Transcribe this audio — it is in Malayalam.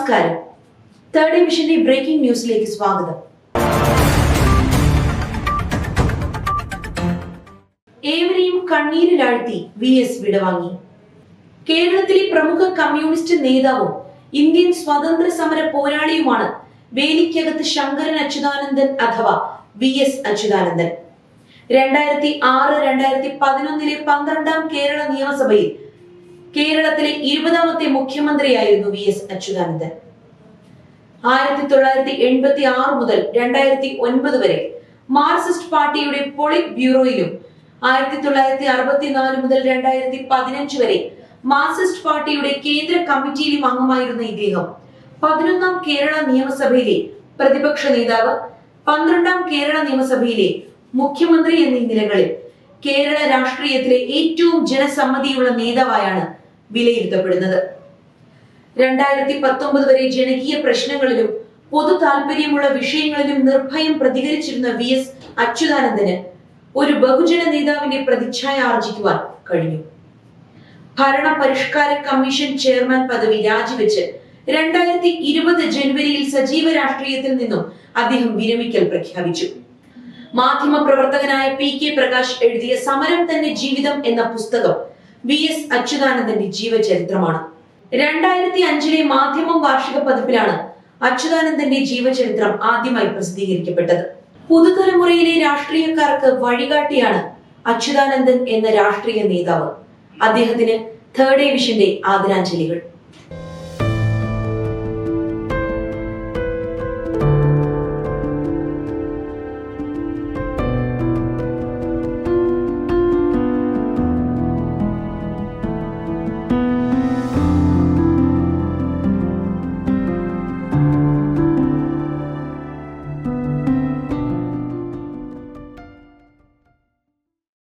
നമസ്കാരം. തേർഡ് ഡിവിഷന്റെ ബ്രേക്കിംഗ് ന്യൂസിലേക്ക് സ്വാഗതം. ഏവരെയും കണ്ണീരിലാഴ്ത്തി VS വിടവാങ്ങി. കേരളത്തിലെ പ്രമുഖ കമ്മ്യൂണിസ്റ്റ് നേതാവും ഇന്ത്യൻ സ്വാതന്ത്ര്യ സമര പോരാളിയുമാണ് വേലിക്കകത്ത് ശങ്കരൻ അച്യുതാനന്ദൻ അഥവാ VS അച്യുതാനന്ദൻ. 2006-2011 12ാം കേരള നിയമസഭയിൽ കേരളത്തിലെ 20ാമത്തെ മുഖ്യമന്ത്രിയായിരുന്നു VS അച്യുതാനന്ദൻ. 1986 മുതൽ 2009 വരെ മാർക്സിസ്റ്റ് പാർട്ടിയുടെ പോളിറ്റ് ബ്യൂറോയിലും 1964 മുതൽ 2015 വരെ മാർക്സിസ്റ്റ് പാർട്ടിയുടെ കേന്ദ്ര കമ്മിറ്റിയിലും അംഗമായിരുന്ന ഇദ്ദേഹം 11ാം കേരള നിയമസഭയിലെ പ്രതിപക്ഷ നേതാവ്, 12ാം കേരള നിയമസഭയിലെ മുഖ്യമന്ത്രി എന്നീ നിലകളിൽ കേരള രാഷ്ട്രീയത്തിലെ ഏറ്റവും ജനസമ്മതിയുള്ള നേതാവായാണ് വിലയിരുത്തപ്പെടുന്നത്. 2019 വരെ ജനകീയ പ്രശ്നങ്ങളിലും പൊതു താല്പര്യമുള്ള വിഷയങ്ങളിലും നിർഭയം പ്രതികരിച്ചിരുന്ന VS അച്യുതാനന്ദന് ഒരു ബഹുജന നേതാവിന്റെ പ്രതിച്ഛായ ആർജിക്കുവാൻ കഴിഞ്ഞു. ഭരണ പരിഷ്കാര കമ്മീഷൻ ചെയർമാൻ പദവി രാജിവെച്ച് 2020 ജനുവരിയിൽ സജീവ രാഷ്ട്രീയത്തിൽ നിന്നും അദ്ദേഹം വിരമിക്കൽ പ്രഖ്യാപിച്ചു. മാധ്യമ പ്രവർത്തകനായ PK പ്രകാശ് എഴുതിയ സമരം തന്നെ ജീവിതം എന്ന പുസ്തകം VS അച്യുതാനന്ദന്റെ ജീവചരിത്രമാണ്. 2005 മാധ്യമം വാർഷിക പതിപ്പിലാണ് അച്യുതാനന്ദന്റെ ജീവചരിത്രം ആദ്യമായി പ്രസിദ്ധീകരിക്കപ്പെട്ടത്. പുതുതലമുറയിലെ രാഷ്ട്രീയക്കാർക്ക് വഴികാട്ടിയാണ് അച്യുതാനന്ദൻ എന്ന രാഷ്ട്രീയ നേതാവ്. അദ്ദേഹത്തിന് തേർഡ് ഡിവിഷന്റെ ആദരാഞ്ജലികൾ.